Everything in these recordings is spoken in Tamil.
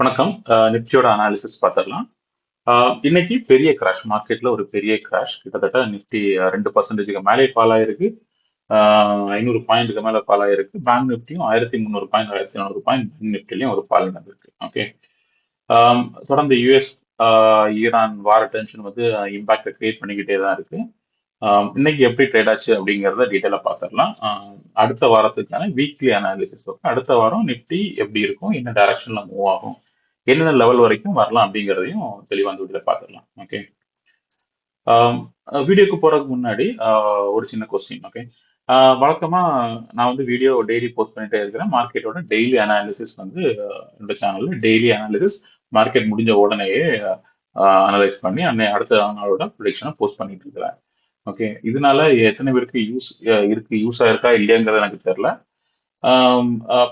வணக்கம். நிஃப்டியோட அனாலிசிஸ் பார்த்துடலாம். இன்னைக்கு பெரிய கிராஷ் மார்க்கெட்ல ஒரு பெரிய கிராஷ் கிட்டத்தட்ட நிஃப்டி 2% மேலே ஃபால் ஆயிருக்கு. 500 பாயிண்ட்க்கு மேல ஃபால் ஆயிருக்கு. பேங்க் நிஃப்டியும் 1300 பாயிண்ட் 1400 பாயிண்ட் பேங்க் நிஃப்டிலையும் ஒரு ஃபால் நடந்திருக்கு. ஓகே. தொடர்ந்து யுஎஸ் ஈரான் வார் டென்ஷன் வந்து இம்பாக்டை கிரியேட் பண்ணிக்கிட்டே தான் இருக்கு. இன்னைக்கு எப்படி ட்ரேட் ஆச்சு அப்படிங்கிறத டீட்டெயிலாக பார்த்துடலாம். அடுத்த வாரத்துக்கான வீக்லி அனாலிசிஸ் அடுத்த வாரம் நிஃப்டி எப்படி இருக்கும், என்ன டைரக்ஷன்ல மூவ் ஆகும், என்னென்ன லெவல் வரைக்கும் வரலாம் அப்படிங்கிறதையும் தெளிவாக இந்த வீடியோல பார்த்துடலாம். ஓகே. வீடியோக்கு போறதுக்கு முன்னாடி ஒரு சின்ன கொஸ்டின். ஓகே. வழக்கமா நான் வந்து வீடியோ டெய்லி போஸ்ட் பண்ணிட்டே இருக்கிறேன். மார்க்கெட்டோட டெய்லி அனாலிசிஸ் வந்து இந்த சேனல்ல டெய்லி அனாலிசிஸ் மார்க்கெட் முடிஞ்ச உடனேயே அனலைஸ் பண்ணி அடுத்த நாளோட ப்ரிடிக்ஷனை போஸ்ட் பண்ணிட்டு இருக்கிறேன். ஓகே. இதனால எத்தனை பேருக்கு யூஸ் ஆயிருக்கா இல்லையாங்கிறது எனக்கு தெரியல.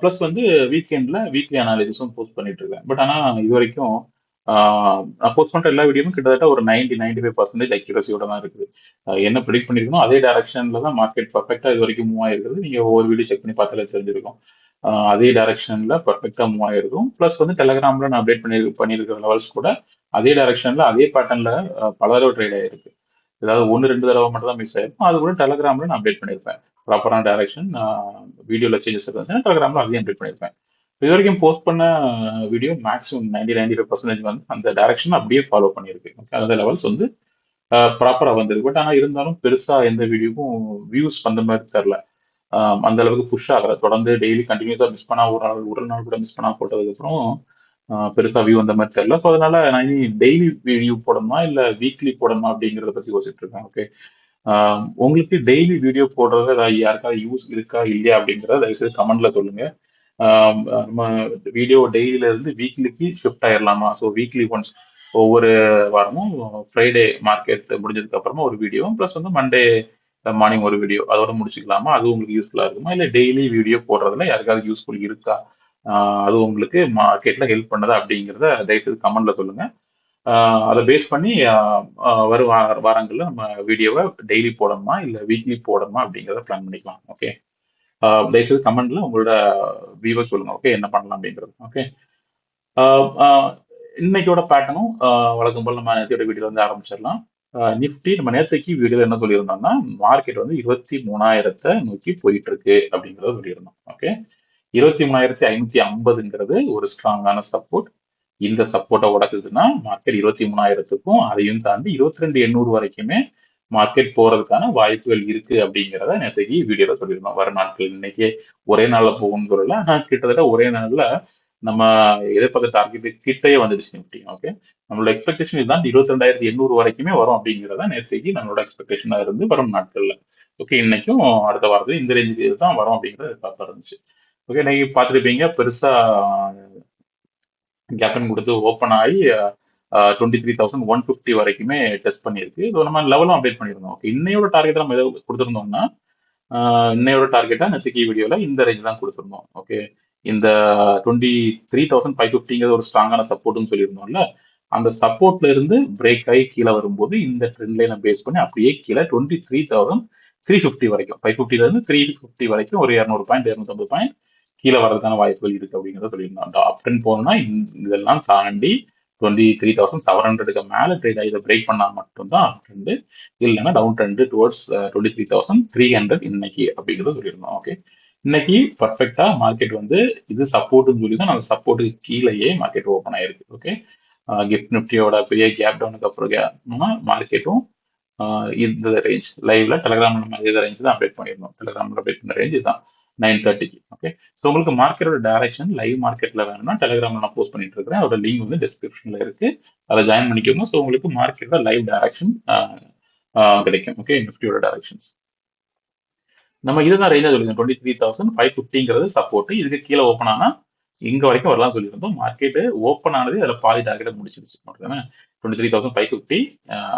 ப்ளஸ் வந்து வீக்லி அனாலிசிஸும் போஸ்ட் பண்ணிட்டு இருக்கேன். பட் ஆனா இது வரைக்கும் நான் போஸ்ட் பண்ற எல்லா வீடியோவும் கிட்டத்தட்ட ஒரு 95% அக்யூரஸியோட தான் இருக்குது. என்ன ப்ரிடிக்ட் பண்ணிருக்கணும் அதே டைரக்ஷன்ல தான் மார்க்கெட் பர்ஃபெக்டா இது வரைக்கும் மூவ் ஆயிருக்குது. நீங்க ஒவ்வொரு வீடியோ செக் பண்ணி பார்த்தாலே தெரிஞ்சிருக்கும். அதே டைரக்ஷன்ல பர்ஃபெக்டா மூவ் ஆயிருக்கும். ப்ளஸ் வந்து டெலகிராம்ல நான் அப்டேட் பண்ணியிருக்கிற லெவல்ஸ் கூட அதே டைரக்ஷன்ல அதே பேட்டர்ன்ல பல தடவை ட்ரேட் ஆயிருக்கு. ஏதாவது ஒன்று ரெண்டு தடவை மட்டும் தான் மிஸ் ஆயிருக்கும். அது கூட டெலகிராம்ல நான் அப்டேட் பண்ணியிருப்பேன். ப்ராப்பரான டைரக்ஷன் வீடியோல சேஞ்சஸ் இருந்துச்சுன்னா டெலகிராம்ல அதையும் அப்டேட் பண்ணியிருப்பேன். இது வரைக்கும் போஸ்ட் பண்ண வீடியோ மேக்ஸிமம் 95% வந்து அந்த டைரக்ஷன் அப்படியே ஃபாலோ பண்ணியிருக்கு. ஓகே. அந்த லெவல்ஸ் வந்து ப்ராப்பரா வந்திருக்கு. பட் ஆனா இருந்தாலும் பெருசா எந்த வீடியோக்கும் வியூஸ் வந்த மாதிரி தெரியல. அந்த அளவுக்கு புஷ் ஆகல. தொடர்ந்து டெய்லி கண்டினியூஸா மிஸ் பண்ணா ஒரு நாள் கூட மிஸ் பண்ணா போட்டதுக்கு அப்புறம் பெருசா வியூ வந்த மாதிரி தெரியல. ஸோ அதனால நான் இனி டெய்லி வீடியோ போடணுமா இல்ல வீக்லி போடணுமா அப்படிங்கிறத பத்தி யோசிச்சுட்டு இருக்கேன். ஓகே. உங்களுக்கு டெய்லி வீடியோ போடுறது யாருக்காவது யூஸ் இருக்கா இல்லையா அப்படிங்கிறத தயவுசெய்து கமெண்ட்ல சொல்லுங்க. நம்ம வீடியோ டெய்லியில இருந்து வீக்லிக்கு ஷிஃப்ட் ஆயிடலாமா? ஸோ வீக்லி ஒன்ஸ் ஒவ்வொரு வாரமும் ஃப்ரைடே மார்க்கெட் முடிஞ்சதுக்கு அப்புறமா ஒரு வீடியோ ப்ளஸ் வந்து மண்டே மார்னிங் ஒரு வீடியோ அதோட முடிச்சுக்கலாமா? அது உங்களுக்கு யூஸ்ஃபுல்லா இருக்குமா? இல்லை டெய்லி வீடியோ போடுறதுல யாருக்காவது யூஸ்ஃபுல் இருக்கா? அது உங்களுக்கு மார்க்கெட்ல ஹெல்ப் பண்ணதா அப்படிங்கிறத தயவுசெய்து கமெண்ட்ல சொல்லுங்க. அதை பேஸ் பண்ணி வரும் வாரங்கள்ல நம்ம வீடியோவை டெய்லி போடணுமா இல்லை வீக்லி போடணுமா அப்படிங்கிறத பிளான் பண்ணிக்கலாம். ஓகே. தயவுசெய்து கமெண்ட்ல உங்களோட வியூவை சொல்லுங்க. ஓகே. என்ன பண்ணலாம் அப்படிங்கிறது. ஓகே. இன்னைக்கோட பேட்டர்னும் வழக்கம் போல் நம்ம நேற்றையோட வீடியோ வந்து ஆரம்பிச்சிடலாம். நிஃப்டி நம்ம நேற்றைக்கு வீடியோல என்ன சொல்லியிருந்தோம்னா மார்க்கெட் வந்து 23,000 நோக்கி போயிட்டு இருக்கு அப்படிங்கிறத சொல்லியிருந்தோம். ஓகே. 23,550ங்கிறது ஒரு ஸ்ட்ராங்கான சப்போர்ட். இந்த சப்போர்ட்டை உடைச்சதுன்னா மார்க்கெட் 23,000க்கும் அதையும் தாண்டி 22,800 வரைக்குமே மார்க்கெட் போறதுக்கான வாய்ப்புகள் இருக்கு அப்படிங்கிறத நேற்றைக்கு வீடியோல சொல்லியிருந்தோம். வர நாட்கள் இன்னைக்கு ஒரே நாள்ல போகும்னு சொல்லல. ஆனா கிட்டத்தட்ட ஒரே நாள்ல நம்ம எதிர்பார்த்த டார்கெட் கிட்டயே வந்துடுச்சு நிஃப்டி. ஓகே. நம்மளோட எக்ஸ்பெக்டேஷன் இதுதான் 22,800 வரைக்குமே வரும் அப்படிங்கிறத நேற்றைக்கு நம்மளோட எக்ஸ்பெக்டேஷனா இருந்து வரும் நாட்கள்ல. ஓகே. இன்னைக்கும் அடுத்த வாரத்துல இந்த ரேஞ்சுக்கு தான் வரும் அப்படிங்கிறது எதிர்பார்ப்பா இருந்துச்சு. ஓகே. இன்னைக்கு பார்த்துருப்பீங்க பெருசா கேப்டன் கொடுத்து ஓப்பன் ஆகி 23,150 வரைக்குமே டெஸ்ட் பண்ணியிருக்கு. ஸோ நம்ம லெவலும் அப்டேட் பண்ணியிருந்தோம். ஓகே. இன்னையோட டார்கெட் நம்ம எதாவது கொடுத்துருந்தோம்னா இன்னையோட டார்கெட்டா நேற்றுக்கு வீடியோல இந்த ரேஞ்ச் தான் கொடுத்துருந்தோம். ஓகே. இந்த 23,550ங்கிறது ஒரு ஸ்ட்ராங்கான சப்போர்ட்னு சொல்லியிருந்தோம்ல. அந்த சப்போர்ட்ல இருந்து பிரேக் ஆகி கீழே வரும்போது இந்த ட்ரெண்ட் லைனை பேஸ் பண்ணி அப்படியே கீழே 23,350 வரைக்கும் 550ல இருந்து 350 வரைக்கும் ஒரு 200 பாயிண்ட் 250 பாயிண்ட் கீழே வரதுக்கான வாய்ப்புகள் இருக்கு அப்படிங்கிறத சொல்லியிருந்தோம். அந்த அப் ட்ரெண்ட் போகணும்னா இதெல்லாம் தாண்டி 23,700க்கு மேல ட்ரேட் ஆகி இதை பிரேக் பண்ணா மட்டும்தான் அப் ட்ரெண்ட். இல்லைன்னா டவுன் ட்ரெண்ட் டுவர்ட்ஸ் 23,300 இன்னைக்கு அப்படிங்கிறத சொல்லியிருந்தோம். ஓகே. இன்னைக்கு பர்ஃபெக்டா மார்க்கெட் வந்து இது சப்போர்ட்னு சொல்லி தான் அந்த சப்போர்ட்டுக்கு கீழேயே மார்க்கெட் ஓப்பன் ஆயிருக்கு. ஓகே. கிஃப்ட் நிஃப்டியோட பெரிய கேப் டவுனுக்கு அப்புறம் மார்க்கெட்டும் இந்த ரேஞ்ச் லைவ்ல டெலகிராம்ல நம்ம இதே ரேஞ்ச் தான் அப்டேட் பண்ணியிருந்தோம். டெலகிராம்ல அப்டேட் பண்ண ரேஞ்ச் தான் 9:30க்கு. ஓகே. ஸோ உங்களுக்கு மார்க்கெட்டோட டைரக்ஷன் லைவ் மார்க்கெட்ல வேணும்னா டெலகிராம்ல நான் போஸ்ட் பண்ணிட்டு இருக்கிறேன். அதோட லிங்க் வந்து டிஸ்கிரிப்ஷன்ல இருக்கு. அதை ஜாயின் பண்ணிக்கோங்க. ஸோ உங்களுக்கு மார்க்கெட்டோட லைவ் டைரக்ஷன் கிடைக்கும். ஓகே. நிஃப்டியோட டைரக்ஷன்ஸ் நம்ம இதுதான் ரேஞ்சா சொல்லியிருந்தோம். 23,550ங்கிறது சப்போர்ட். இதுக்கு கீழே ஓப்பன் ஆனா இங்க வரைக்கும் வரலாம் சொல்லியிருந்தோம். மார்க்கெட் ஓப்பன் ஆனது அதுல பாதி டார்கெட்டை முடிச்சிருச்சு. 23,550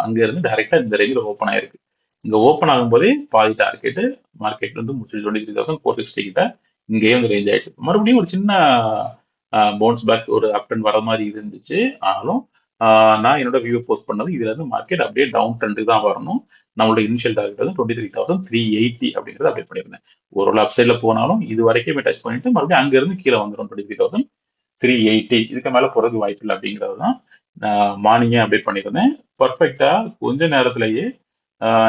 அங்க இருந்து டைரக்டா இந்த ரேஞ்சில் ஓப்பன் ஆயிருக்கு. இங்க ஓப்பன் ஆகும்போதே பாதி டார்கெட் மார்க்கெட் வந்து முடிச்சு 23,460 கிட்ட இங்கேயே வந்து ரேஞ்ச் ஆயிடுச்சு. மறுபடியும் ஒரு சின்ன பவுன்ஸ் பேக் ஒரு அப் ட்ரெண்ட் வர மாதிரி இருந்துச்சு. ஆனாலும் நான் என்னோட வியூ போஸ்ட் பண்ணது இதுல இருந்து மார்க்கெட் அப்படியே டவுன் ட்ரெண்டுக்கு தான் வரணும். நம்மளோட இனிஷியல் டார்கெட் வந்து 23,380 அப்படிங்கிறத அப்டேட் பண்ணியிருந்தேன். ஒரு அப் சைட்ல போனாலும் இது வரைக்கும் டச் பண்ணிட்டு மறுபடியும் அங்க இருந்து கீழே வந்துடும் 23,000 380 இதுக்கு மேல போறதுக்கு வாய்ப்பு இல்லை அப்படிங்கிறது தான் நான் மார்னிங்கே அப்டேட் பண்ணியிருந்தேன். பர்ஃபெக்டா கொஞ்ச நேரத்திலேயே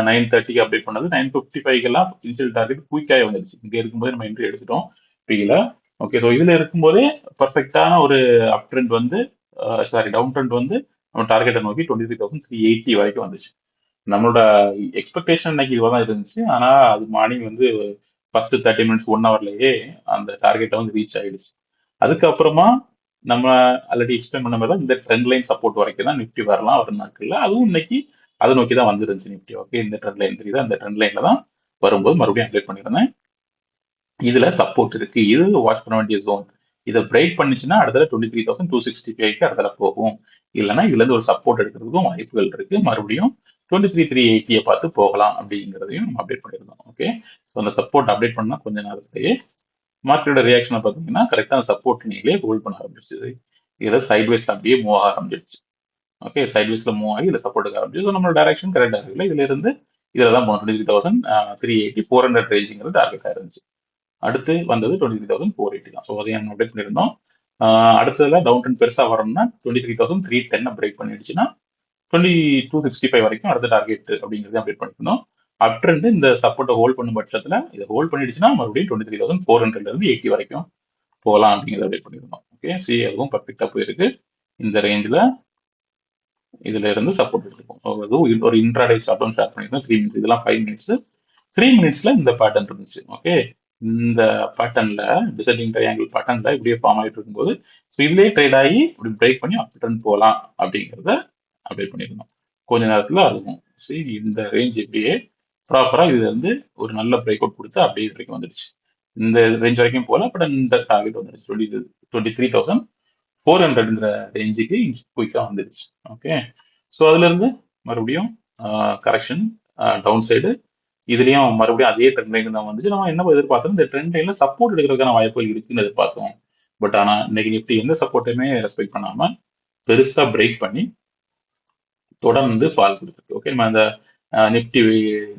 9:30க்கு அப்டேட் பண்ணது 9:55க்கெல்லாம் இனிஷியல் டார்கெட் குயிக்காக வந்துருச்சு. இங்க இருக்கும்போது நம்ம என்ட்ரி எடுத்துட்டோம் பீல. ஓகே, ஸோ இதுல இருக்கும்போதே பர்ஃபெக்டான ஒரு அப் ட்ரெண்ட் வந்து சாரி டவுன் ட்ரெண்ட் வந்து நம்ம டார்கெட்டை நோக்கி 23,380 வரைக்கும் வந்துச்சு. நம்மளோட எக்ஸ்பெக்டேஷன் இன்னைக்கு இதுவாக தான் இருந்துச்சு. ஆனா அது மார்னிங் வந்து ஃபர்ஸ்ட் 30 மினிட்ஸ் 1 ஹவர்லயே அந்த டார்கெட்டை வந்து ரீச் ஆயிடுச்சு. அதுக்கப்புறமா நம்ம ஆல்ரெடி எக்ஸ்பிளைன் பண்ண மாதிரி தான் இந்த ட்ரெண்ட் லைன் சப்போர்ட் வரைக்கும் தான் நிஃப்டி வரலாம் வரும் நாட்கள்ல. அதுவும் இன்னைக்கு அதை நோக்கி தான் வந்துருந்துச்சு நிஃப்டி. ஓகே, இந்த ட்ரெண்ட் லைன் தெரியுதா? இந்த ட்ரெண்ட் லைன்ல தான் வரும்போது மறுபடியும் அப்டேட் பண்ணியிருந்தேன். இதுல சப்போர்ட் இருக்கு, இது வாட்ச் பண்ண வேண்டிய ஜோன். இதை பிரேக் பண்ணிச்சுன்னா அடுத்த 23,265க்கு அடுத்த போகும். இல்லைன்னா இதுல இருந்து ஒரு சப்போர்ட் எடுக்கிறதுக்கும் வாய்ப்புகள் இருக்கு. மறுபடியும் 23,380 பார்த்து போகலாம் அப்படிங்கிறதையும் நம்ம அப்டேட் பண்ணியிருந்தோம். ஓகே, ஸோ அந்த சப்போர்ட் அப்டேட் பண்ணா கொஞ்ச நேரத்திலேயே மார்க்கெட்டோட ரியாக்ஷனை பார்த்தீங்கன்னா கரெக்டாக சப்போர்ட் நீங்களே ஹோல்ட் பண்ண ஆரம்பிச்சிருச்சு. இதில் சைட்வேஸ்ல அப்படியே மூவ் ஆக ஆரம்பிச்சிருச்சு. ஓகே, சைட்வேஸ்ல மூவ் ஆகி இதில் சப்போர்ட்டுக்கு ஆரம்பிச்சு. ஸோ நம்மளோட டைரக்ஷன் கரெக்டாக இருக்குல்ல. இதுல இருந்து இதில் தான் போகணும். 23,380 400 ரேஞ்சுங்கிறது டார்கெட்டாக இருந்துச்சு. அடுத்து வந்தது 23,480 தான். ஸோ அதையும் நம்ம அப்டேட் பண்ணியிருந்தோம். அடுத்ததுல டவுன் ட்ரெண்ட் பெருசா வரணும்னா 23,310 பிரேக் பண்ணிடுச்சுன்னா 2265 வரைக்கும் அடுத்த டார்கெட் அப்படிங்கிறது அப்டேட் பண்ணிருந்தோம். அப் ட்ரெண்ட் இந்த சப்போர்ட்டை ஹோல்ட் பண்ணும் பட்சத்துல இதை ஹோல்ட் பண்ணிடுச்சுன்னா மறுபடியும் 23,400ல இருந்து 80 வரைக்கும் போகலாம் அப்படிங்கிறத அப்டேட் பண்ணியிருந்தோம். ஓகே, சி அதுவும் பர்ஃபெக்டா போயிருக்கு. இந்த ரேஞ்சில் இதுல இருந்து சப்போர்ட் எடுத்துக்கும். அதுவும் ஒரு இன்ட்ராடே சார்ட்டும் ஸ்டார்ட் பண்ணியிருந்தோம் 3 மினிட்ஸ். இதெல்லாம் 5 மினிட்ஸ். 3 மினிட்ஸ்ல இந்த பேட்டர்ன் இருந்துச்சு. ஓகே, இந்த பேட்டர்ன்ல டிசைடிங் ட்ரையாங்கிள் பேட்டர்ன்ல இப்படியே ஃபார்ம் ஆகிட்டு இருக்கும்போது ஸோ இதுலேயே ட்ரேட் ஆகி இப்படி பிரேக் பண்ணி அப் ட்ரெண்ட் போகலாம் அப்படிங்கிறத அப்டேட் பண்ணியிருந்தோம். கொஞ்ச நேரத்துல அதுவும் சரி இந்த ரேஞ்ச் இப்படியே ப்ராப்பரா இது வந்து ஒரு நல்ல பிரேக் அவுட் கொடுத்து அப்படியே இது வரைக்கும் வந்துடுச்சு. இந்த ரேஞ்ச் வரைக்கும் போல பட் இந்த டார்கெட் வந்துடுச்சு 23,400ங்கிற ரேஞ்சுக்கு குயிக்கா வந்துடுச்சு. ஓகே, ஸோ அதுல இருந்து மறுபடியும் கரெக்ஷன் டவுன் சைடு. இதுலயும் மறுபடியும் அதே ட்ரெண்ட் லைன் தான் வந்துச்சு. நம்ம என்ன எதிர்பார்த்தோம், இந்த ட்ரெண்ட் லைன்ல சப்போர்ட் எடுக்கிறதுக்கான வாய்ப்புகள் இருக்குன்னு எதிர்பார்த்தோம். பட் ஆனா இன்னைக்கு நிஃப்டி எந்த சப்போர்ட்டையுமே ரெஸ்பெக்ட் பண்ணாம பெருசா பிரேக் பண்ணி தொடர்ந்து ஃபால் கொடுத்துருக்கு. ஓகே, நம்ம அந்த நிஃப்டி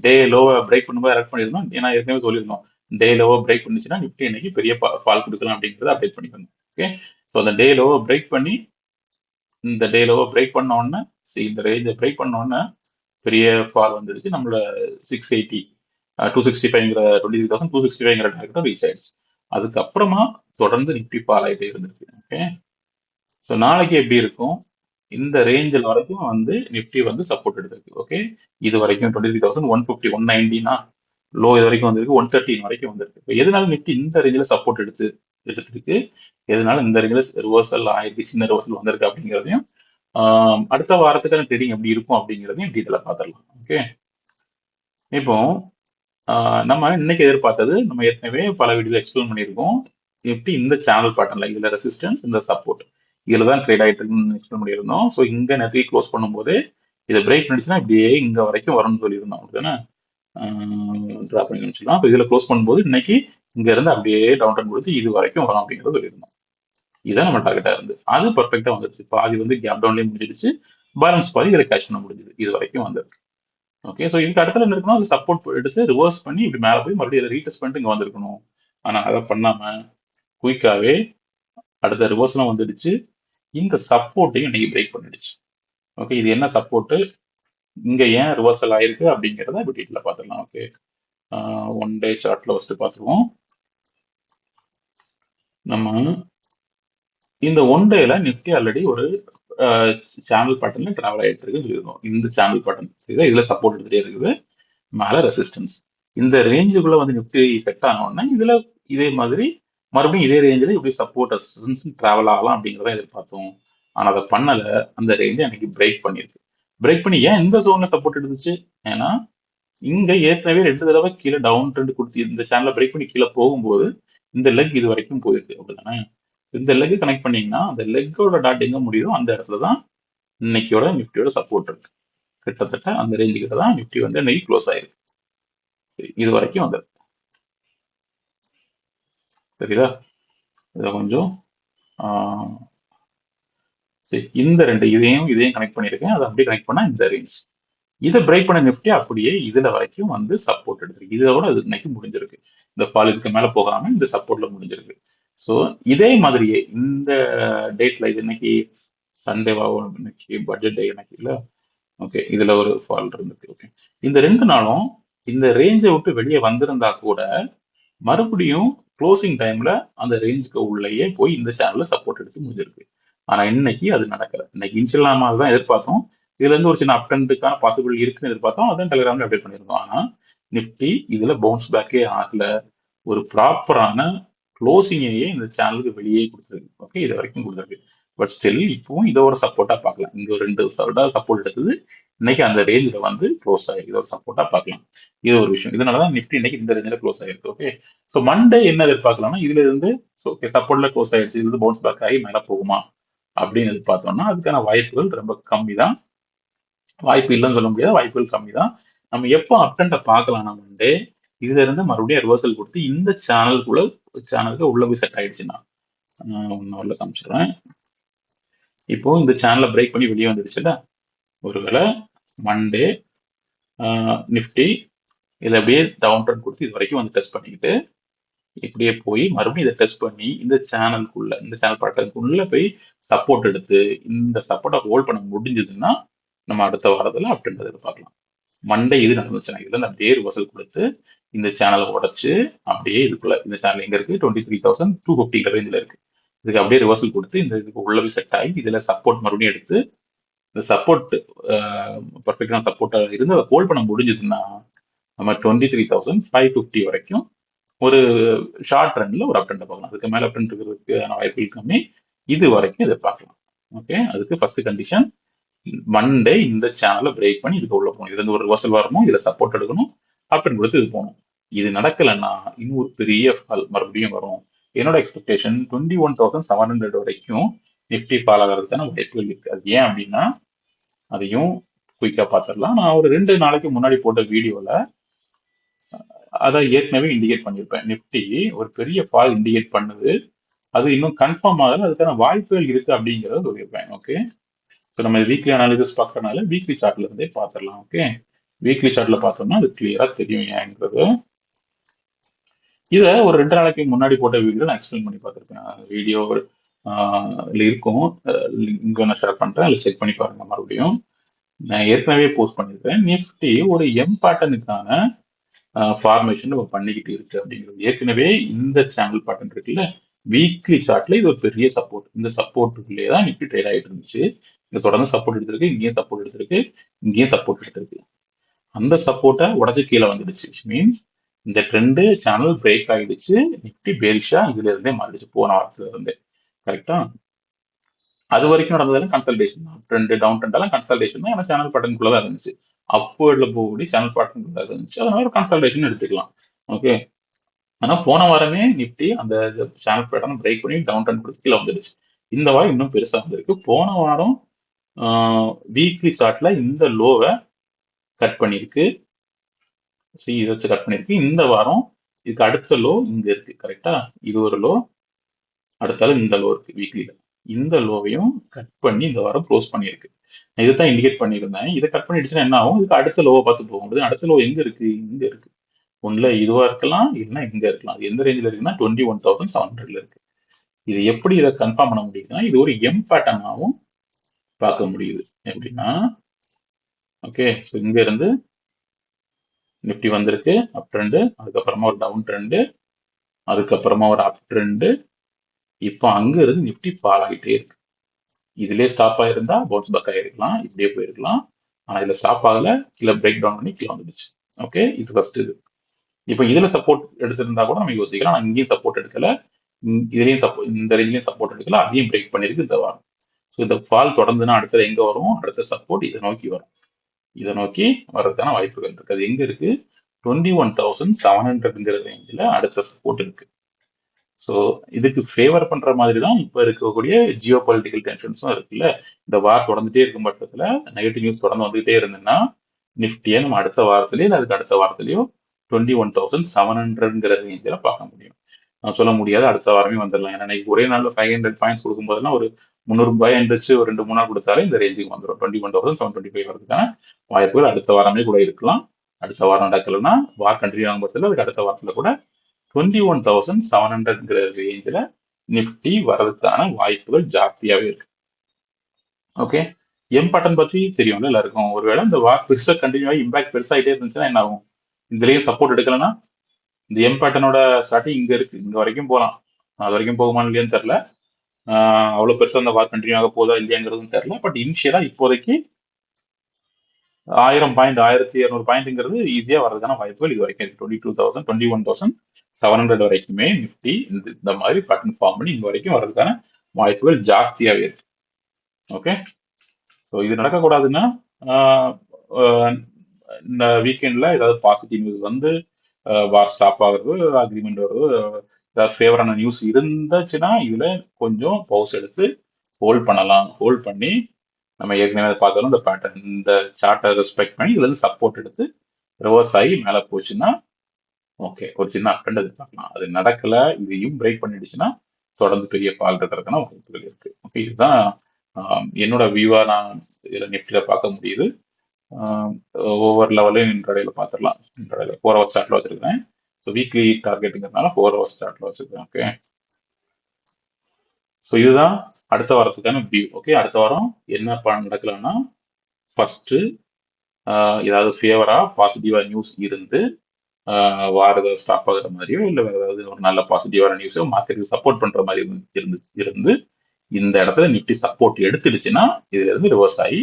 டே லோவை பிரேக் பண்ணும்போது ரெக்ட் பண்ணியிருந்தோம். ஏன்னா ஏற்கனவே சொல்லியிருந்தோம் டே லோவை பிரேக் பண்ணிச்சுன்னா நிஃப்டி இன்னைக்கு பெரிய ஃபால் கொடுக்கலாம் அப்படிங்கிறத அப்டேட் பண்ணிக்கணும். ஓகே, ஸோ அந்த டே லோவை பிரேக் பண்ணி இந்த டே லோவை பிரேக் பண்ண உடனே இந்த ரேஞ்சை பிரேக் பண்ண உடனே பெரிய ஃபால் வந்துடுச்சு. நம்மளோட 680 265ங்கிற 23,265ங்கிற டார்கெட்டும் ரீச் ஆயிடுச்சு. அதுக்கப்புறமா தொடர்ந்து நிஃப்டி ஃபால் ஆகிட்டே இருந்திருக்கு. ஓகே, ஸோ நாளைக்கு எப்படி இருக்கும், இந்த ரேஞ்சில் வரைக்கும் வந்து நிஃப்டி வந்து சப்போர்ட் எடுத்திருக்கு. ஓகே, இது வரைக்கும் 23,150 190னா லோ இது வரைக்கும் வந்திருக்கு 113 வரைக்கும் வந்திருக்கு. இப்போ எதனால நிஃப்டி இந்த ரேஞ்சில் சப்போர்ட் எடுத்துருக்கு, எதனால இந்த ரேஞ்சில் ரிவர்சல் ஆயிருக்கு, சின்ன ரிவர்சல் வந்திருக்கு அப்படிங்கிறதையும் அடுத்த வாரத்துக்கான ட்ரேடிங் எப்படி இருக்கும் அப்படிங்கிறதையும் டீட்டெயிலாக பார்த்துடலாம். ஓகே, இப்போ நம்ம இன்னைக்கு எதிர்பார்த்தது நம்ம ஏற்கனவே பல வீடியோல எக்ஸ்பிளைன் பண்ணியிருக்கோம். எப்படி இந்த சேனல் பேட்டர்ன்ல இதுல ரெசிஸ்டன்ஸ் இந்த சப்போர்ட் இதுல தான் ட்ரேட் ஆயிட்டு இருக்குன்னு எக்ஸ்பிளைன் பண்ணியிருந்தோம். ஸோ இங்க நேரத்துக்கு க்ளோஸ் பண்ணும்போது இதை பிரேக் பண்ணிச்சுன்னா இப்படியே இங்க வரைக்கும் வரும்னு சொல்லியிருந்தோம். அப்படிதானே ட்ரா பண்ணி வச்சுக்கலாம். இப்போ இதுல க்ளோஸ் பண்ணும்போது இன்னைக்கு இங்க இருந்து அப்படியே டவுன் ட்ரெண்ட் கொடுத்து இது வரைக்கும் வரும் அப்படிங்கிறது சொல்லியிருந்தோம். இதான் நம்ம டார்கெட்டா இருந்து அது பர்ஃபெக்டா வந்துருச்சு. பாதி வந்து கேப் டவுன்லயும் முடிஞ்சிருச்சு, பேலன்ஸ் பாதி இதில் கேஷ் பண்ண முடிஞ்சது, இது வரைக்கும் வந்திருக்கு. ஓகே, ஸோ இதுக்கு அடுத்த என்ன இருக்கணும், அது சப்போர்ட் எடுத்து ரிவர்ஸ் பண்ணி இப்படி மேலே போய் மறுபடியும் அதை ரீடெஸ்ட் பண்ணிட்டு இங்கே வந்திருக்கணும். ஆனால் அதை பண்ணாம குயிக்காவே அடுத்த ரிவர்ஸ்லாம் வந்துடுச்சு. இந்த சப்போர்ட்டையும் இன்னைக்கு பிரேக் பண்ணிடுச்சு. ஓகே, இது என்ன சப்போர்ட், இங்க ஏன் ரிவர்சல் ஆயிருக்கு அப்படிங்கிறத இப்போ டீட்டெயிலாக பார்த்துடலாம். ஓகே, ஒன் டே சார்ட்ல ஃபர்ஸ்ட் பார்த்துருவோம். நம்ம இந்த ஒன் டேல நிஃப்டி ஆல்ரெடி ஒரு சேனல் பேட்டர்ன்ல டிராவல் ஆகிட்டு இருக்குன்னு சொல்லியிருக்கோம். இந்த சேனல் பேட்டர்ன் இதுல சப்போர்ட் எடுத்துட்டே இருக்குது, மேல ரெசிஸ்டன்ஸ். இந்த ரேஞ்சுக்குள்ள வந்து நிஃப்டி செட் ஆனோடனே இதுல இதே மாதிரி மறுபடியும் இதே ரேஞ்சில் இப்படி சப்போர்ட் ரெசிஸ்டன்ஸ் டிராவல் ஆகலாம் அப்படிங்கிறத எதிர்பார்த்தோம். ஆனா அதை பண்ணல, அந்த ரேஞ்சை எனக்கு பிரேக் பண்ணிருக்கு. பிரேக் பண்ணி ஏன் இந்த ஜோன்ல சப்போர்ட் எடுத்துச்சு, ஏன்னா இங்க ஏற்கனவே 2 தடவை கீழே டவுன் ட்ரெண்ட் கொடுத்து இந்த சேனலை பிரேக் பண்ணி கீழே போகும்போது இந்த லெக் இது வரைக்கும் போயிருக்கு. அப்படிதானே, இந்த லெக் கனெக்ட் பண்ணீங்கன்னா அந்த லெக்கோட டாட் எங்க முடியுதோ அந்த இடத்துல தான் இன்னைக்கோட நிஃப்டியோட சப்போர்ட் இருக்கு. கிட்டத்தட்ட அந்த ரேஞ்சு கிட்ட தான் நிஃப்டி வந்து இன்னைக்கு க்ளோஸ் ஆயிருக்கு. சரி, இது வரைக்கும் வந்து சரிதா, இதை கொஞ்சம் சரி இந்த இதையும் கனெக்ட் பண்ணியிருக்கேன். அதை அப்படியே கனெக்ட் பண்ணா இந்த ரேஞ்ச், இதை பிரேக் பண்ண நிஃப்டி அப்படியே இதுல வரைக்கும் வந்து சப்போர்ட் எடுத்திருக்கு. இதோட அது இன்னைக்கு முடிஞ்சிருக்கு. இந்த ஃபால் இதுக்கு மேல போகாம இந்த சப்போர்ட்ல முடிஞ்சிருக்கு. ஸோ இதே மாதிரியே இந்த டேட்ல இது இன்னைக்கு சண்டேவா, இன்னைக்கு பட்ஜெட் டே இன்னைக்கு இல்ல. ஓகே, இதுல ஒரு ஃபால் இருந்துருக்கு. ஓகே, இந்த 2 நாளும் இந்த ரேஞ்சை விட்டு வெளியே வந்திருந்தா கூட மறுபடியும் க்ளோசிங் டைம்ல அந்த ரேஞ்சுக்கு உள்ளேயே போய் இந்த சேனல்ல சப்போர்ட் எடுத்து முடிஞ்சிருக்கு. ஆனா இன்னைக்கு அது நடக்கல. இன்னைக்கு இன்ஷியல் நாம தான் எதிர்பார்த்தோம். இதுல இருந்து ஒரு சின்ன அப் ட்ரெண்டுக்கான பாசிபிள் இருக்குன்னு எதிர்பார்த்தோம். அதான் டெலிகிராம்ல அப்டேட் பண்ணியிருந்தோம். ஆனா நிஃப்டி இதுல பவுன்ஸ் பேக்கே ஆகல. ஒரு ப்ராப்பரான க்ளோசிங்கையே இந்த சேனலுக்கு வெளியே கொடுத்துருக்கு. ஓகே, இது வரைக்கும் கொடுத்துருக்கு. பட் ஸ்டில் இப்பவும் இதை ஒரு சப்போர்ட்டா பார்க்கலாம். இங்க ஒரு 2 சப்போர்ட் எடுத்தது. இன்னைக்கு அந்த ரேஞ்சில் வந்து க்ளோஸ் ஆயிருக்கு. இதை ஒரு சப்போர்ட்டா பார்க்கலாம். இது ஒரு விஷயம். இதனாலதான் நிஃப்டி இன்னைக்கு இந்த ரேஞ்சில் க்ளோஸ் ஆயிருக்கு. ஓகே, ஸோ மண்டே என்ன எதிர்பார்க்கலாம்னா இதுல இருந்து சப்போர்ட்ல க்ளோஸ் ஆயிடுச்சு, இது பவுன்ஸ் பேக் ஆகி மேல போகுமா அப்படின்னு எதிர்பார்த்தோம்னா அதுக்கான வாய்ப்புகள் ரொம்ப கம்மி தான். வாய்ப்பு இல்லைன்னு சொல்ல முடியாது, வாய்ப்புகள் கம்மி தான். நம்ம எப்போ அப்டெண்ட்டை பார்க்கலாம் மண்டே, இதுல இருந்து மறுபடியும் ரிவர்சல் கொடுத்து இந்த சேனலுக்கு உள்ள போய் செட் ஆயிடுச்சுன்னா 1 ஹவர்ல காமிச்சிடுறேன். இப்போ இந்த சேனலை பிரேக் பண்ணி வெளியே வந்துடுச்சுல்ல, ஒருவேளை மண்டே நிஃப்டி இதுல அப்படியே டவுன் ட்ரெண்ட் கொடுத்து இது வரைக்கும் வந்து டெஸ்ட் பண்ணிக்கிட்டு இப்படியே போய் மறுபடியும் இதை டெஸ்ட் பண்ணி இந்த சேனல் பேட்டர்னுக்குள்ள போய் சப்போர்ட் எடுத்து இந்த சப்போர்ட்டை ஹோல்ட் பண்ண முடிஞ்சதுன்னா நம்ம அடுத்த வாரத்துல அப்படின்றத எதிர்பார்க்கலாம். மண்டே இது நடந்துச்சுன்னா இதுல அப்படியே ரிவர்சல் கொடுத்து இந்த சேனலை உடைச்சு அப்படியே இதுக்குள்ள இந்த சேனல் எங்க இருக்கு 23,250 ரேஞ்சில் இருக்கு. இதுக்கு அப்படியே ரிவர்சல் கொடுத்து இந்த இதுக்கு உள்ள போய் செட் ஆகி இதுல சப்போர்ட் மறுபடியும் எடுத்து இந்த சப்போர்ட் பர்ஃபெக்டான சப்போர்ட்டா இருந்து அதை ஹோல்ட் பண்ண முடிஞ்சதுன்னா நம்ம 23,550 வரைக்கும் ஒரு ஷார்ட் ரன்ல ஒரு அப்டெண்ட் பார்க்கலாம். அதுக்கு மேல அப்டெண்ட் இருக்கிறதுக்கான வாய்ப்புகள் கம்மி. இது வரைக்கும் இதை பார்க்கலாம். ஓகே, அதுக்கு ஃபர்ஸ்ட் கண்டிஷன் மண்டே இந்த சேனலை பிரேக் பண்ணி இதுக்கு உள்ள போகணும். இதுல இருந்து ஒரு ரிவர்சல் வரணும், இதுல சப்போர்ட் எடுக்கணும், அப்டெண்ட் கொடுத்து இது போகணும். இது நடக்கலைன்னா இன்னும் ஒரு பெரிய ஃபால் மறுபடியும் வரும். என்னோட எக்ஸ்பெக்டேஷன் 21,700 வரைக்கும் நிஃப்டி ஃபால் ஆகிறதுக்கான வாய்ப்புகள் இருக்கு. அது ஏன் அப்படின்னா அதையும் குயிக்கா பார்த்துடலாம். நான் ஒரு 2 நாளைக்கு முன்னாடி போட்ட வீடியோல அதை ஏற்கனவே இண்டிகேட் பண்ணியிருப்பேன். நிஃப்டி ஒரு பெரிய ஃபால் இண்டிகேட் பண்ணுது, அது இன்னும் கன்ஃபார்ம் ஆகல, அதுக்கான வாய்ப்புகள் இருக்கு அப்படிங்கிறத சொல்லியிருப்பேன். ஓகே, இப்போ நம்ம வீக்லி அனாலிசிஸ் பார்க்கறதுனால வீக்லி சார்ட்ல இருந்தே பார்த்துடலாம். ஓகே, வீக்லி சார்ட்ல பார்த்தோம்னா அது கிளியரா தெரியும் ஏங்கிறது. இதை ஒரு 2 நாளைக்கு முன்னாடி போட்ட வீடியோ நான் எக்ஸ்பிளைன் பண்ணி பார்த்துருப்பேன். வீடியோ இருக்கும், இங்க நான் ஷேர் பண்றேன், அதில் செக் பண்ணி பாருங்க. மறுபடியும் நான் ஏற்கனவே போஸ்ட் பண்ணியிருப்பேன். நிஃப்டி ஒரு எம் பேட்டர்னுக்கான ஃபார்மேஷன் பண்ணிக்கிட்டு இருக்கு அப்படிங்கிறது ஏற்கனவே இந்த சேனல் பேட்டர்ன் இருக்குல்ல, வீக்லி சார்ட்ல இது ஒரு பெரிய சப்போர்ட். இந்த சப்போர்ட்டுக்குள்ளே தான் நிஃப்டி ட்ரேட் ஆகிட்டு இருந்துச்சு. இங்க தொடர்ந்து சப்போர்ட் எடுத்திருக்கு, இங்கேயும் சப்போர்ட் எடுத்திருக்கு, இங்கேயும் சப்போர்ட் எடுத்திருக்கு. அந்த சப்போர்ட்டை உடச்சு கீழே வந்துடுச்சு. மீன்ஸ் இந்த ட்ரெண்டு சேனல் பிரேக் ஆகிடுச்சு, நிஃப்டி பேரிஷா இதுல இருந்தே மாறிடுச்சு போன வாரத்துல இருந்தே. கரெக்டா? அது வரைக்கும் நடந்ததெல்லாம் கன்சல்டேஷன் தான். ட்ரெண்ட் டவுன் ட்ரெண்ட் எல்லாம் கன்சல்டேஷன் தான். ஏன்னா சேனல் பேட்டர்னுக்குள்ள தான் இருந்துச்சு. அப்வர்ட்ல போகக்கூடிய சேனல் பேட்டர்னுக்குள்ள இருந்துச்சு. அதனால ஒரு கன்சல்டேஷன் எடுத்துக்கலாம். ஓகே, ஆனா போன வாரமே நிஃப்டி அந்த சேனல் பேட்டர்ன் பிரேக் பண்ணி டவுன் ட்ரெண்ட் கொடுத்து கீழே வந்துடுச்சு. இந்த வாரம் இன்னும் பெருசா வந்திருக்கு. போன வாரம் வீக்லி சார்ட்ல இந்த லோவை கட் பண்ணிருக்கு, இதை வச்சு கட் பண்ணிருக்கு. இந்த வாரம் இதுக்கு அடுத்த லோ இங்க இருக்கு. கரெக்டா? இது ஒரு லோ, அடுத்தாலும் இந்த லோ இருக்கு வீக்லியில. இந்த லோவையும் கட் பண்ணி இந்த வாரம் க்ளோஸ் பண்ணியிருக்கு. நான் இதைத்தான் இண்டிகேட் பண்ணியிருந்தேன். இதை கட் பண்ணிடுச்சுன்னா என்ன ஆகும்? இதுக்கு அடுத்த லோவை பார்த்து போக முடியாது. அடுத்த லோ எங்க இருக்கு? இங்க இருக்கு. ஒண்ணுல இதுவா இருக்கலாம், இல்லைன்னா இங்க இருக்கலாம். அது எந்த ரேஞ்சில் இருக்குன்னா 21,700 இருக்கு. இது எப்படி இதை கன்ஃபார்ம் பண்ண முடியுதுன்னா இது ஒரு எம் பேட்டர்னாவும் பார்க்க முடியுது. எப்படின்னா ஓகே, ஸோ இங்க இருந்து நிஃப்டி வந்திருக்கு அப் ட்ரெண்டு, அதுக்கப்புறமா ஒரு டவுன் ட்ரெண்டு, அதுக்கப்புறமா ஒரு அப் ட்ரெண்டு. இப்போ அங்க இருந்து நிஃப்டி ஃபால் ஆகிட்டே இருக்கு. இதுலயே ஸ்டாப் ஆயிருந்தா பவுன்ஸ் பேக் ஆயிருக்கலாம், இப்படியே போயிருக்கலாம். ஆனா இதுல ஸ்டாப் ஆகல, கீழே பிரேக் டவுன் பண்ணி கீழே வந்துடுச்சு. ஓகே, இது ஃபர்ஸ்ட். இது இப்போ இதுல சப்போர்ட் எடுத்திருந்தா கூட நம்ம யோசிக்கலாம். ஆனா இங்கேயும் சப்போர்ட் எடுக்கல, இதுலயும் சப்போர்ட், இந்த ரேஞ்சிலையும் சப்போர்ட் எடுக்கல, அதையும் பிரேக் பண்ணிருக்கு இந்த வாரம். ஸோ இந்த ஃபால் தொடர்ந்துன்னா அடுத்தது எங்க வரும்? அடுத்த சப்போர்ட் இதை நோக்கி வரும். இதை நோக்கி வர்றதுக்கான வாய்ப்புகள் இருக்கு. அது எங்க இருக்கு? 21,700ங்கிற ரேஞ்சில் அடுத்த சப்போர்ட் இருக்கு. ஸோ இதுக்கு ஃபேவர் பண்ற மாதிரி தான் இப்போ இருக்கக்கூடிய ஜியோ பொலிட்டிக்கல் டென்ஷன்ஸும் இருக்குல்ல. இந்த வார் தொடர்ந்துட்டே இருக்கும் பட்சத்துல நெகட்டிவ் நியூஸ் தொடர்ந்து வந்துகிட்டே இருந்ததுன்னா நிஃப்டியை நம்ம அடுத்த வாரத்திலேயோ இல்லை அதுக்கு அடுத்த வாரத்திலேயோ 21,700ங்கிற ரேஞ்சில் பார்க்க முடியும். நான் சொல்ல முடியாது அடுத்த வாரமே வந்துடலாம். ஏன்னா இன்னைக்கு ஒரே நாள்ல 500 பாயிண்ட்ஸ் கொடுக்கும்போதெல்லாம் ஒரு 300 ரூபாய் எந்திரிச்சு ஒரு 2-3 நாள் கொடுத்தாலே இந்த ரேஞ்சுக்கு வந்துடும். 21,725 வரதுக்கான வாய்ப்புகள் அடுத்த வாரமே கூட இருக்கலாம். அடுத்த வாரம் நடக்கலைன்னா வார் கண்டினியூ ஆகும் பட்சத்தில் அதுக்கு அடுத்த வாரத்துல கூட 21,700ங்கிற ரேஞ்சில் நிஃப்டி வர்றதுக்கான வாய்ப்புகள் ஜாஸ்தியாவே இருக்கு. ஓகே, எம் பேட்டர்ன் பத்தி தெரியும்ல எல்லாருக்கும். ஒருவேளை இந்த வார் பெருசா கண்டினியூ ஆகி இம்பாக்ட் பெருசாகிட்டே இருந்துச்சுன்னா என்ன ஆகும்? இதுலயும் சப்போர்ட் எடுக்கலன்னா இந்த எம் பேட்டர்னோட ஸ்டார்டிங் இங்க இருக்கு, இங்க வரைக்கும் போகலாம். அது வரைக்கும் போகுமான்னு இல்லையான்னு தெரியல. அவ்வளவு பெருசா அந்த வார் கண்டினியூ ஆக போதா இல்லையாங்கிறதும் தெரியல. பட் இனிஷியலா இப்போதைக்கு 1000 பாயிண்ட் 1200 பாயிண்ட்ங்கிறது ஈஸியா வர்றதுக்கான வாய்ப்புகள் இது வரைக்கும் இருக்கு. 22,000 21,700 வரைக்குமே நிஃப்டி இந்த மாதிரி பேட்டர்ன் ஃபார்ம் பண்ணி இங்க வரைக்கும் வர்றதுக்கான வாய்ப்புகள் ஜாஸ்தியாவே இருக்கு. ஓகே, ஸோ இது நடக்கக்கூடாதுன்னா இந்த வீக்கெண்ட்ல ஏதாவது பாசிட்டிவ் நியூஸ் வந்து வார் ஸ்டாப் ஆகுறது, அக்ரிமெண்ட் வருது, ஏதாவது ஃபேவரான நியூஸ் இருந்துச்சுன்னா இதுல கொஞ்சம் பவுஸ் எடுத்து ஹோல்ட் பண்ணலாம். ஹோல்ட் பண்ணி நம்ம ஏற்கனவே பார்த்தாலும் இந்த பேட்டர்ன் இந்த சார்ட்டை ரெஸ்பெக்ட் பண்ணி இதுல இருந்து சப்போர்ட் எடுத்து ரிவர்ஸ் ஆகி மேலே போச்சுன்னா ஓகே, ஒரு சின்ன அப் ட்ரெண்ட் எதிர்பார்க்கலாம். அது நடக்கல, இதையும் பிரேக் பண்ணிடுச்சுன்னா தொடர்ந்து பெரிய ஃபால் இருக்கிறதுக்கான வாய்ப்புகள் இருக்கு. ஓகே, இதுதான் என்னோட வியூவா நான் இதுல நிஃப்டில பார்க்க முடியுது. ஒவ்வொரு லெவலையும் இன்ட்ராடேல பார்த்துடலாம். இன்ட்ராடேல 4 ஹவர்ஸ் சார்ட்ல வச்சிருக்கேன். ஸோ வீக்லி டார்கெட்டுங்கிறதுனால 4 ஹவர்ஸ் சார்ட்ல வச்சிருக்கேன். ஓகே, ஸோ இதுதான் அடுத்த வாரத்துக்கான வியூ. ஓகே, அடுத்த வாரம் என்ன நடக்கலாம்னா ஃபர்ஸ்ட் ஏதாவது ஃபேவரா பாசிட்டிவா நியூஸ் இருந்து வார ஏதாவது ஸ்டாப் ஆகுற மாதிரியோ இல்லை வேற ஏதாவது ஒரு நல்ல பாசிட்டிவான நியூஸோ மார்க்கெட்டுக்கு சப்போர்ட் பண்ற மாதிரி இருந்து இந்த இடத்துல நிஃப்டி சப்போர்ட் எடுத்துடுச்சுன்னா இதுல இருந்து ரிவர்ஸ் ஆகி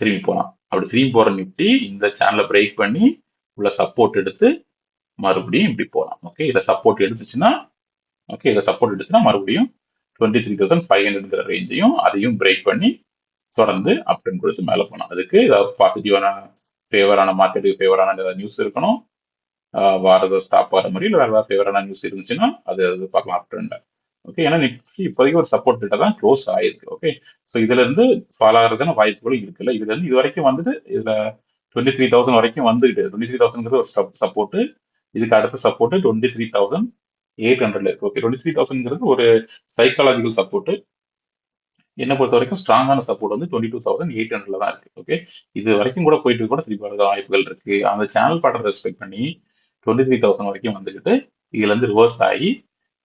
திரும்பி போகலாம். அப்படி திரும்பி போற நிஃப்டி இந்த சேனலை பிரேக் பண்ணி உள்ள சப்போர்ட் எடுத்து மறுபடியும் இப்படி போகலாம். ஓகே, இதை சப்போர்ட் எடுத்துச்சுன்னா மறுபடியும் 23,500 ரேஞ்சையும் அதையும் பிரேக் பண்ணி தொடர்ந்து அப் ட்ரெண்ட் கொடுத்து மேலே போகலாம். அதுக்கு ஏதாவது பாசிட்டிவான ஃபேவரான மார்க்கெட்டுக்கு ஃபேவரான ஏதாவது நியூஸ் இருக்கணும். வாரதை ஸ்டாப் ஆகிற மாதிரி இல்லை வேற ஏதாவது ஃபேவரான நியூஸ் இருந்துச்சுன்னா அது பார்க்கலாம் அப் ட்ரெண்ட். ஓகே, ஏன்னா நிஃப்டி இப்போதைக்கு ஒரு சப்போர்ட் கிட்ட தான் க்ளோஸ் ஆயிருக்கு. ஓகே, ஸோ இதுல இருந்து ஃபால் ஆகிறதுக்கான வாய்ப்புகளும் இருக்குல்ல. இதுல இருந்து இது வரைக்கும் வந்துட்டு இதுல 23,000 வரைக்கும் வந்துகிட்டு 23,000 ஒரு சப்போர்ட், இதுக்கு அடுத்த சப்போர்ட் 23,800 இருக்கு. ஓகே, 23,000 ஒரு சைக்காலஜிக்கல் சப்போர்ட். என்ன பொறுத்த வரைக்கும் ஸ்ட்ராங்கான சப்போர்ட் வந்து 22,800 தான் இருக்கு. ஓகே, இது வரைக்கும் கூட போயிட்டு கூட திருப்பி வர வாய்ப்புகள் இருக்கு. அந்த சேனல் பேட்டர்ன் ரெஸ்பெக்ட் பண்ணி 23,000 வரைக்கும் வந்துக்கிட்டு இதுல இருந்து ரிவர்ஸ் ஆகி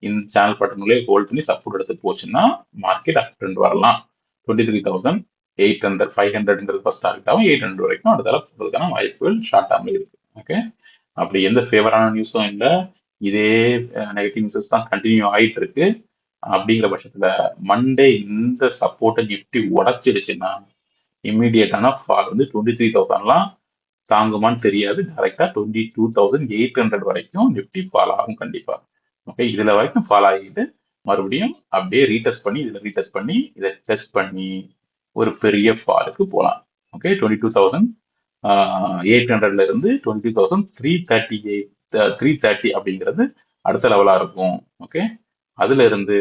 இந்த சேனல் பேட்டர்னுள்ளே ஹோல்ட் பண்ணி சப்போர்ட் எடுத்து போச்சுன்னா மார்க்கெட் அப் ட்ரெண்ட் வரலாம். 23,800 500ங்கிறது ஃபர்ஸ்ட் டார்கெட்டாகவும் 800 வரைக்கும் அடுத்தால போகிறதுக்கான வாய்ப்புகள் ஷார்ட் டேர்ம்ல இருக்கு. ஓகே, அப்படி எந்த ஃபேவரான நியூஸும் இல்லை, இதே நெகட்டிவ் நியூஸஸ் தான் கண்டினியூ ஆயிட்டு இருக்கு. அப்படிங்கிற பட்சத்துல மண்டே இந்த சப்போர்ட்டை நிஃப்டி உடைச்சிடுச்சுன்னா இம்மிடியேட்டான ஃபால் வந்து 23,000லாம் தாங்குமான்னு தெரியாது. டைரக்டா 22,800 வரைக்கும் நிஃப்டி ஃபால் ஆகும் கண்டிப்பா. ஓகே, இதுல வரைக்கும் ஃபால் ஆகிட்டு மறுபடியும் அப்படியே ரீடெஸ்ட் பண்ணி இதை டெஸ்ட் பண்ணி ஒரு பெரிய ஃபாலுக்கு போகலாம். ஓகே, 22,800ல இருந்து 22,330 அப்படிங்கிறது அடுத்த லெவலா இருக்கும். ஓகே, அதுல இருந்து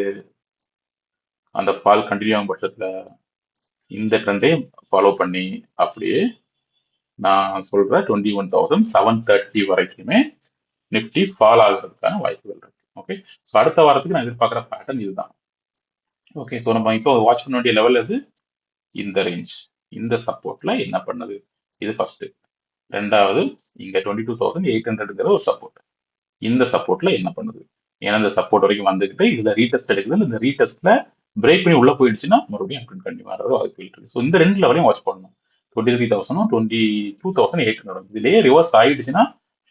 அந்த ஃபால் கண்டினியூ ஆகும் பட்சத்துல இந்த ட்ரெண்டை ஃபாலோ பண்ணி அப்படியே நான் சொல்ற 21,730 வரைக்குமே நிஃப்டி ஃபால் ஆகுறதுக்கான வாய்ப்புகள் இருக்கு. ஓகே, ஸோ அடுத்த வாரத்துக்கு நான் எதிர்பார்க்குற பேட்டர்ன் இதுதான். ஓகே, ஸோ நம்ம இப்போ வாட்ச் பண்ண வேண்டிய லெவல் எது? இந்த ரேஞ்ச், இந்த சப்போர்ட்ல என்ன பண்ணுது, இது ஃபர்ஸ்ட். ரெண்டாவது இங்க 22,800ங்கிற ஒரு சப்போர்ட், இந்த சப்போர்ட்ல என்ன பண்ணுது? ஏன்னா இந்த சப்போர்ட் வரைக்கும் வந்துகிட்டு இதுல ரீடெஸ்ட் எடுக்குது. இந்த ரீடெஸ்ட்ல பிரேக் பண்ணி உள்ள போயிடுச்சுன்னா மறுபடியும் கண்டினியூ ஆகிற வாய்ப்புகள் இருக்கு. ஸோ இந்த ரெண்டு லெவலையும் வாட்ச் பண்ணணும். 23,000 22,800 இதுலயே ரிவர்ஸ் ஆயிடுச்சுன்னா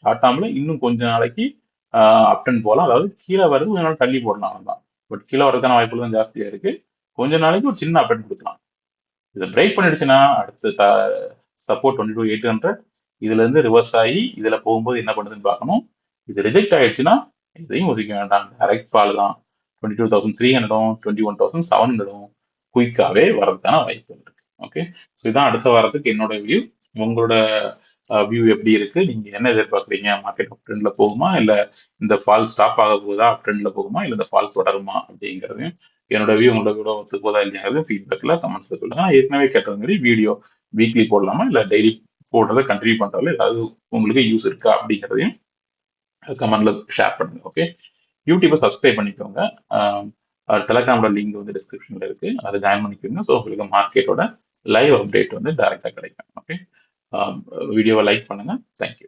ஷார்ட் டேர்ம்ல இன்னும் கொஞ்ச நாளைக்கு அப் ட்ரெண்ட் போகலாம். அதாவது கீழே வருது கொஞ்ச நாள் தள்ளி போடலாம் தான். பட் கீழே வரதுக்கான வாய்ப்புகள் தான் ஜாஸ்தியா இருக்கு. கொஞ்ச நாளைக்கு ஒரு சின்ன அப் ட்ரெண்ட் கொடுக்கலாம். இதை பிரேக் பண்ணிடுச்சுன்னா அடுத்த சப்போர்ட் 22,800 இதுல இருந்து ரிவர்ஸ் ஆகி இதுல போகும்போது என்ன பண்ணுதுன்னு பார்க்கணும். இது ரிஜெக்ட் ஆயிடுச்சுன்னா இதையும் ஒதுக்க வேண்டாம், டைரக்ட் ஃபால் தான். 22,300 21,700 குயிக்காவே வரதுக்கான வாய்ப்புகள் இருக்கு. ஓகே, ஸோ இதான் அடுத்த வாரத்துக்கு என்னோட வியூ. உங்களோட வியூ எப்படி இருக்கு? நீங்க என்ன எதிர்பார்க்குறீங்க? மார்க்கெட் அப் ட்ரெண்ட்ல போகுமா, இல்ல இந்த ஃபால் ஸ்டாப் ஆக போகுதா, அப் ட்ரெண்ட்ல போகுமா, இல்ல இந்த ஃபால் தொடருமா அப்படிங்கிறதையும் என்னோட வியூ உங்களோட விட ஒத்து போதா இல்லையாங்கிறது ஃபீட்பேக்ல கமெண்ட்ஸ்ல சொல்லுங்க. நான் ஏற்கனவே கேட்டது மாதிரி வீடியோ வீக்லி போடலாமா இல்ல டெய்லி போடுறதை கண்டினியூ பண்றதுல ஏதாவது உங்களுக்கு யூஸ் இருக்கா அப்படிங்கிறதையும் கமெண்ட்ல ஷேர் பண்ணுங்க. ஓகே, யூடியூப்பை சப்ஸ்கிரைப் பண்ணிக்கோங்க. டெலகிராமோட லிங்க் வந்து டிஸ்கிரிப்ஷன்ல இருக்கு, அதை ஜாயின் பண்ணிக்கோங்க. ஸோ உங்களுக்கு மார்க்கெட்டோட லைவ் அப்டேட் வந்து டைரக்டா கிடைக்கும். ஓகே, வீடியோவை லைக் பண்ணுங்க. தேங்க்யூ.